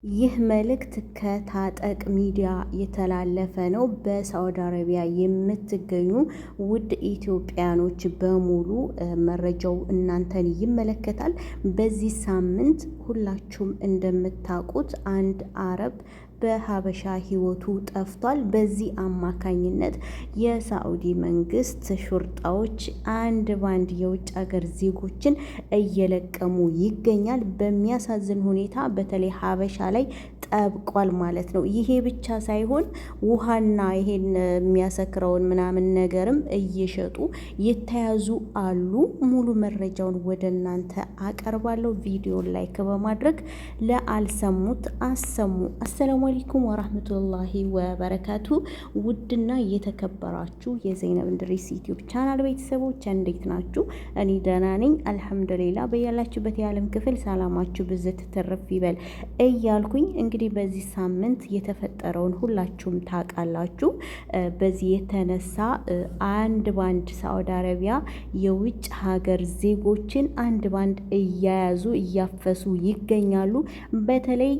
ይህ መልእክት ከታጠቅ ሚዲያ የተላለፈ ነው። በሳዑዲ አረቢያ የምትገኙ ውድ ኢትዮጵያኖች በሙሉ መረጃው እናንተን ይመለከታል። በዚህ ሳምንት ሁላችሁም እንደምታውቁት አንድ አረብ በሀበሻ ህይወቱ ጠፍቷል። በዚህ አማካኝነት የሳዑዲ መንግስት ሹርጣዎች አንድ ባንድ የውጭ ሀገር ዜጎችን እየለቀሙ ይገኛል። በሚያሳዝን ሁኔታ በተለይ ሀበሻ ላይ ጠብቋል ማለት ነው። ይሄ ብቻ ሳይሆን ውሃና ይሄን የሚያሰክረውን ምናምን ነገርም እየሸጡ የተያዙ አሉ። ሙሉ መረጃውን ወደ እናንተ አቀርባለሁ። ቪዲዮን ላይክ በማድረግ ለአልሰሙት አሰሙ። አሰላሙ አለይኩም ወራህመቱላሂ ወበረካቱ። ውድና የተከበራችሁ የዘይነብ እንድሪስ ዩቲዩብ ቻናል ቤተሰቦች እንዴት ናችሁ? እኔ ደህና ነኝ አልሐምዱሊላ። በያላችሁበት የዓለም ክፍል ሰላማችሁ ብዝት ትርፍ ይበል እያልኩኝ እንግዲህ በዚህ ሳምንት የተፈጠረውን ሁላችሁም ታውቃላችሁ። በዚህ የተነሳ አንድ ባንድ ሳዑዲ አረቢያ የውጭ ሀገር ዜጎችን አንድ ባንድ እያያዙ እያፈሱ ይገኛሉ። በተለይ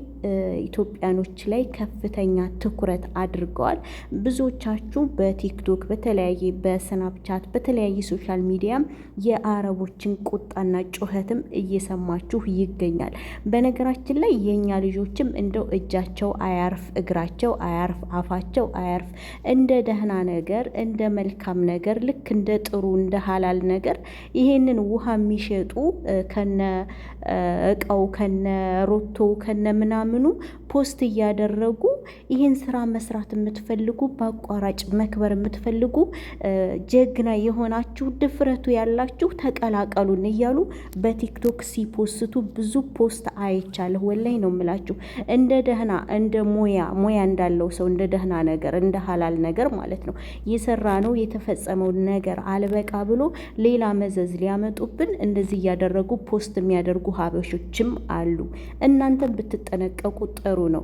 ኢትዮጵያኖች ላይ ከፍተኛ ትኩረት አድርገዋል። ብዙዎቻችሁ በቲክቶክ በተለያየ በስናፕቻት በተለያየ ሶሻል ሚዲያም የአረቦችን ቁጣና ጩኸትም እየሰማችሁ ይገኛል። በነገራችን ላይ የኛ ልጆችም እንደው እጃቸው አያርፍ፣ እግራቸው አያርፍ፣ አፋቸው አያርፍ። እንደ ደህና ነገር እንደ መልካም ነገር ልክ እንደ ጥሩ እንደ ሀላል ነገር ይሄንን ውሃ የሚሸጡ ከነ እቃው ከነ ሮቶ ከነ ምናምኑ ፖስት እያደረጉ ይህን ስራ መስራት የምትፈልጉ በአቋራጭ መክበር የምትፈልጉ ጀግና የሆናችሁ ድፍረቱ ያላችሁ ተቀላቀሉን እያሉ በቲክቶክ ሲፖስቱ ብዙ ፖስት አይቻለሁ። ወላይ ነው የምላችሁ። እንደ ደህና እንደ ሙያ እንዳለው ሰው እንደ ደህና ነገር እንደ ሀላል ነገር ማለት ነው የሰራ ነው የተፈጸመው ነገር አልበቃ ብሎ ሌላ መዘዝ ሊያመጡብን እንደዚህ እያደረጉ ፖስት የሚያደርጉ ሀበሾችም አሉ። እናንተም ብትጠነቀቁ ጥሩ ነው።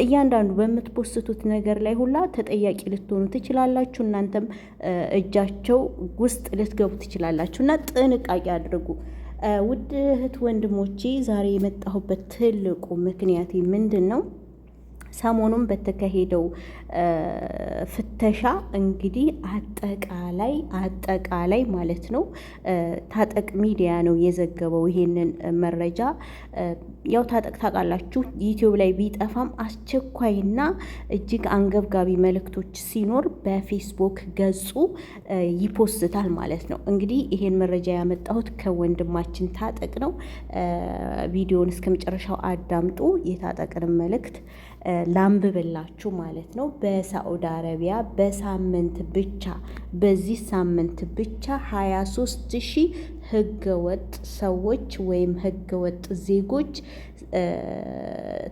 እያንዳንዱ በምትፖስቱት ነገር ላይ ሁላ ተጠያቂ ልትሆኑ ትችላላችሁ። እናንተም እጃቸው ውስጥ ልትገቡ ትችላላችሁ እና ጥንቃቄ አድርጉ። ውድ እህት ወንድሞቼ፣ ዛሬ የመጣሁበት ትልቁ ምክንያት ምንድን ነው? ሰሞኑን በተካሄደው ፍተሻ እንግዲህ አጠቃላይ ማለት ነው ታጠቅ ሚዲያ ነው የዘገበው ይሄንን መረጃ። ያው ታጠቅ ታውቃላችሁ ዩቲዩብ ላይ ቢጠፋም አስቸኳይና እጅግ አንገብጋቢ መልእክቶች ሲኖር በፌስቡክ ገጹ ይፖስታል ማለት ነው። እንግዲህ ይሄን መረጃ ያመጣሁት ከወንድማችን ታጠቅ ነው። ቪዲዮውን እስከ መጨረሻው አዳምጡ። የታጠቅን መልእክት ላንብብላችሁ ማለት ነው። በሳዑዲ አረቢያ በሳምንት ብቻ በዚህ ሳምንት ብቻ 23,000 ህገወጥ ሰዎች ወይም ህገወጥ ዜጎች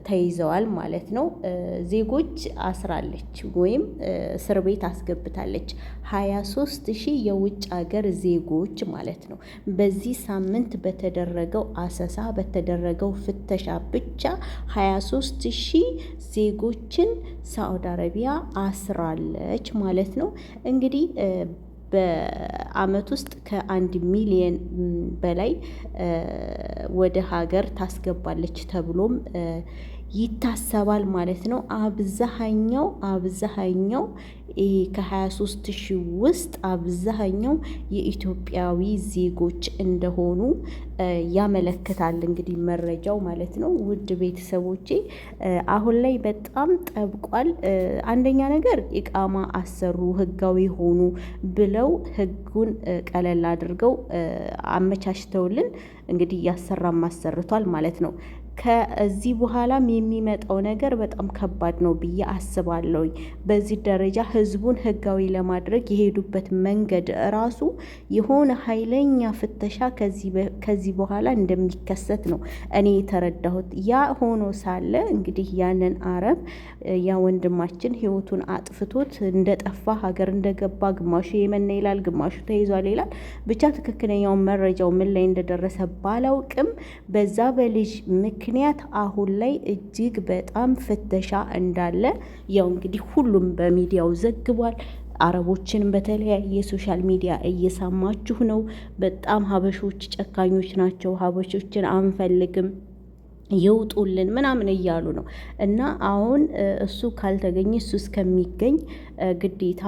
ተይዘዋል ማለት ነው። ዜጎች አስራለች ወይም እስር ቤት አስገብታለች 23,000 የውጭ ሀገር ዜጎች ማለት ነው። በዚህ ሳምንት በተደረገው አሰሳ በተደረገው ፍተሻ ብቻ 23,000 ዜጎችን ሳዑዲ አረቢያ አስራለች ማለት ነው። እንግዲህ በአመት ውስጥ ከ1 ሚሊዮን በላይ ወደ ሀገር ታስገባለች ተብሎም ይታሰባል ማለት ነው። አብዛኛው ይሄ ከ23,000 ውስጥ አብዛኛው የኢትዮጵያዊ ዜጎች እንደሆኑ ያመለክታል እንግዲህ መረጃው ማለት ነው። ውድ ቤተሰቦቼ አሁን ላይ በጣም ጠብቋል። አንደኛ ነገር ኢቃማ አሰሩ ህጋዊ ሆኑ ብለው ህጉን ቀለል አድርገው አመቻችተውልን እንግዲህ ያሰራም አሰርቷል ማለት ነው። ከዚህ በኋላም የሚመጣው ነገር በጣም ከባድ ነው ብዬ አስባለሁኝ። በዚህ ደረጃ ህዝቡን ህጋዊ ለማድረግ የሄዱበት መንገድ ራሱ የሆነ ኃይለኛ ፍተሻ ከዚህ በኋላ እንደሚከሰት ነው እኔ የተረዳሁት። ያ ሆኖ ሳለ እንግዲህ ያንን አረብ ያ ወንድማችን ህይወቱን አጥፍቶት እንደጠፋ ሀገር እንደገባ ግማሹ የመን ይላል፣ ግማሹ ተይዟል ይላል። ብቻ ትክክለኛውን መረጃው ምን ላይ እንደደረሰ ባላውቅም በዛ በልጅ ምክንያት አሁን ላይ እጅግ በጣም ፍተሻ እንዳለ ያው እንግዲህ ሁሉም በሚዲያው ዘግቧል። አረቦችን በተለያየ ሶሻል ሚዲያ እየሰማችሁ ነው። በጣም ሀበሾች ጨካኞች ናቸው። ሀበሾችን አንፈልግም ይውጡልን ምናምን እያሉ ነው። እና አሁን እሱ ካልተገኘ እሱ እስከሚገኝ ግዴታ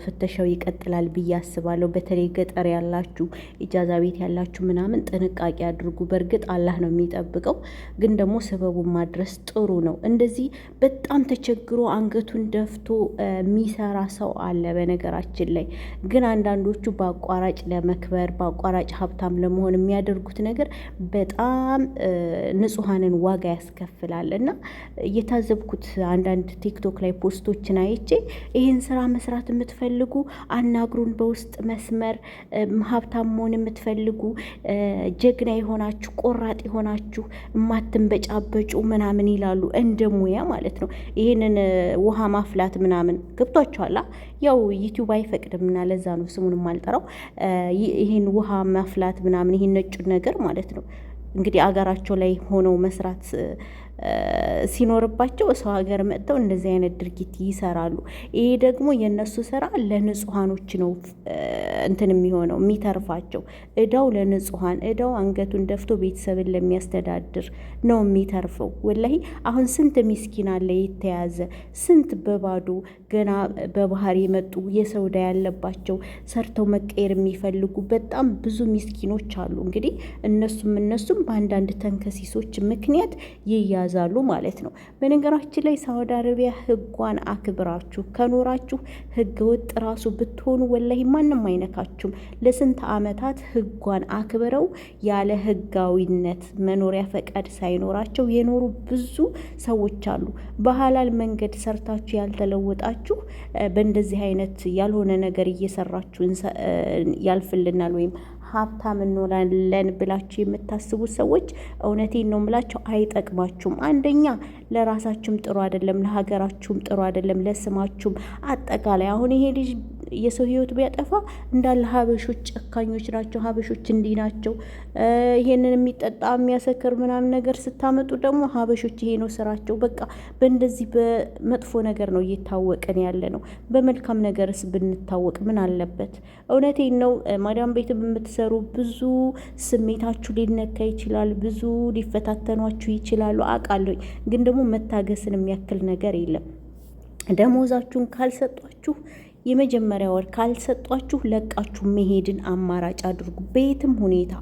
ፍተሻው ይቀጥላል ብዬ አስባለሁ። በተለይ ገጠር ያላችሁ ኢጃዛ ቤት ያላችሁ ምናምን ጥንቃቄ አድርጉ። በእርግጥ አላህ ነው የሚጠብቀው፣ ግን ደግሞ ሰበቡን ማድረስ ጥሩ ነው። እንደዚህ በጣም ተቸግሮ አንገቱን ደፍቶ የሚሰራ ሰው አለ በነገራችን ላይ። ግን አንዳንዶቹ በአቋራጭ ለመክበር በአቋራጭ ሀብታም ለመሆን የሚያደርጉት ነገር በጣም ንጹሐን ዋጋ ያስከፍላል። እና እየታዘብኩት አንዳንድ ቲክቶክ ላይ ፖስቶችን አይቼ ይህን ስራ መስራት የምትፈልጉ አናግሩን፣ በውስጥ መስመር ሀብታም መሆን የምትፈልጉ ጀግና የሆናችሁ ቆራጥ የሆናችሁ የማትንበጫበጩ ምናምን ይላሉ። እንደ ሙያ ማለት ነው። ይህንን ውሃ ማፍላት ምናምን ገብቷችኋላ? ያው ዩቲዩብ አይፈቅድምና ለዛ ነው ስሙን የማልጠራው። ይህን ውሃ ማፍላት ምናምን ይህን ነጩን ነገር ማለት ነው እንግዲህ አገራቸው ላይ ሆነው መስራት ሲኖርባቸው ሰው ሀገር መጥተው እንደዚህ አይነት ድርጊት ይሰራሉ። ይሄ ደግሞ የነሱ ስራ ለንጹሃኖች ነው እንትን የሚሆነው የሚተርፋቸው። እዳው ለንጹሃን፣ እዳው አንገቱን ደፍቶ ቤተሰብን ለሚያስተዳድር ነው የሚተርፈው። ወላሂ አሁን ስንት ሚስኪን አለ የተያዘ፣ ስንት በባዶ ገና በባህር የመጡ የሰው ዕዳ ያለባቸው ሰርተው መቀየር የሚፈልጉ በጣም ብዙ ሚስኪኖች አሉ። እንግዲህ እነሱም በአንዳንድ ተንከሲሶች ምክንያት ይያዛሉ ማለት ነው። በነገራችን ላይ ሳውዲ አረቢያ ህጓን አክብራችሁ ከኖራችሁ ህገ ወጥ ራሱ ብትሆኑ ወላሂ ማንም አይነካችሁም። ለስንት ዓመታት ህጓን አክብረው ያለ ህጋዊነት መኖሪያ ፈቃድ ሳይኖራቸው የኖሩ ብዙ ሰዎች አሉ። በሐላል መንገድ ሰርታችሁ ያልተለወጣችሁ በእንደዚህ አይነት ያልሆነ ነገር እየሰራችሁ ያልፍልናል ወይም ሀብታም እንሆናለን ብላችሁ የምታስቡት ሰዎች እውነቴን ነው የምላቸው፣ አይጠቅማችሁም። አንደኛ ለራሳችሁም ጥሩ አይደለም፣ ለሀገራችሁም ጥሩ አይደለም፣ ለስማችሁም አጠቃላይ። አሁን ይሄ ልጅ የሰው ህይወት ቢያጠፋ እንዳለ ሀበሾች ጨካኞች ናቸው፣ ሀበሾች እንዲህ ናቸው። ይሄንን የሚጠጣ የሚያሰክር ምናምን ነገር ስታመጡ ደግሞ ሀበሾች ይሄ ነው ስራቸው። በቃ በእንደዚህ በመጥፎ ነገር ነው እየታወቅን ያለ ነው። በመልካም ነገርስ ብንታወቅ ምን አለበት? እውነቴን ነው። ማዳም ቤት የምትሰሩ ብዙ ስሜታችሁ ሊነካ ይችላል፣ ብዙ ሊፈታተኗችሁ ይችላሉ አውቃለሁ። ግን ደግሞ መታገስን የሚያክል ነገር የለም። ደሞዛችሁን ካልሰጧችሁ የመጀመሪያ ወር ካልሰጧችሁ ለቃችሁ መሄድን አማራጭ አድርጉ። በየትም ሁኔታ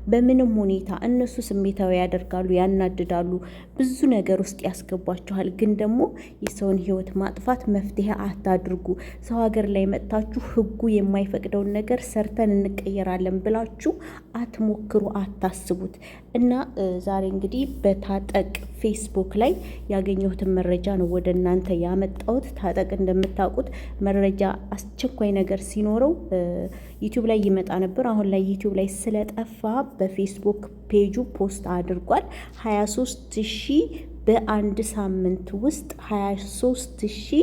በምንም ሁኔታ እነሱ ስሜታዊ ያደርጋሉ፣ ያናድዳሉ፣ ብዙ ነገር ውስጥ ያስገቧችኋል። ግን ደግሞ የሰውን ህይወት ማጥፋት መፍትሄ አታድርጉ። ሰው ሀገር ላይ መጥታችሁ ህጉ የማይፈቅደውን ነገር ሰርተን እንቀየራለን ብላችሁ አትሞክሩ፣ አታስቡት። እና ዛሬ እንግዲህ በታጠቅ ፌስቡክ ላይ ያገኘሁትን መረጃ ነው ወደ እናንተ ያመጣሁት። ታጠቅ እንደምታውቁት መረጃ አስቸኳይ ነገር ሲኖረው ዩቲዩብ ላይ ይመጣ ነበር። አሁን ላይ ዩቲዩብ ላይ ስለጠፋ በፌስቡክ ፔጁ ፖስት አድርጓል። 23,000 በአንድ ሳምንት ውስጥ 23,000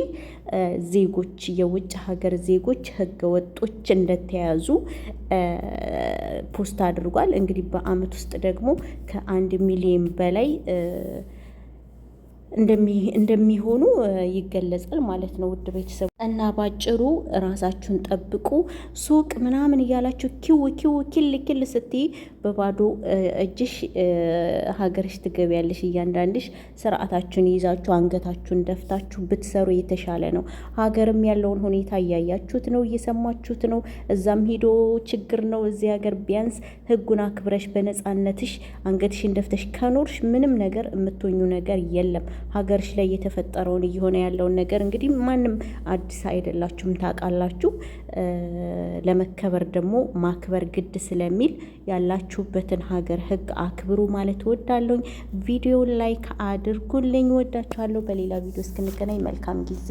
ዜጎች የውጭ ሀገር ዜጎች ህገወጦች እንደተያዙ ፖስት አድርጓል። እንግዲህ በአመት ውስጥ ደግሞ ከ1 ሚሊዮን በላይ እንደሚሆኑ ይገለጻል ማለት ነው። ውድ ቤተሰቡ እና ባጭሩ ራሳችሁን ጠብቁ። ሱቅ ምናምን እያላችሁ ኪል ስትይ በባዶ እጅሽ ሀገርሽ ትገቢያለሽ። እያንዳንድሽ ስርዓታችሁን ይዛችሁ አንገታችሁን ደፍታችሁ ብትሰሩ የተሻለ ነው። ሀገርም ያለውን ሁኔታ እያያችሁት ነው፣ እየሰማችሁት ነው። እዛም ሄዶ ችግር ነው። እዚህ ሀገር ቢያንስ ህጉን አክብረሽ በነፃነትሽ አንገትሽን ደፍተሽ ከኖርሽ ምንም ነገር የምትሆኙ ነገር የለም። ሀገርሽ ላይ የተፈጠረውን እየሆነ ያለውን ነገር እንግዲህ ማንም አዲስ አይደላችሁም፣ ታውቃላችሁ። ለመከበር ደግሞ ማክበር ግድ ስለሚል ያላችሁበትን ሀገር ህግ አክብሩ ማለት ወዳለሁኝ። ቪዲዮ ላይክ አድርጉልኝ። ወዳችኋለሁ። በሌላ ቪዲዮ እስክንገናኝ መልካም ጊዜ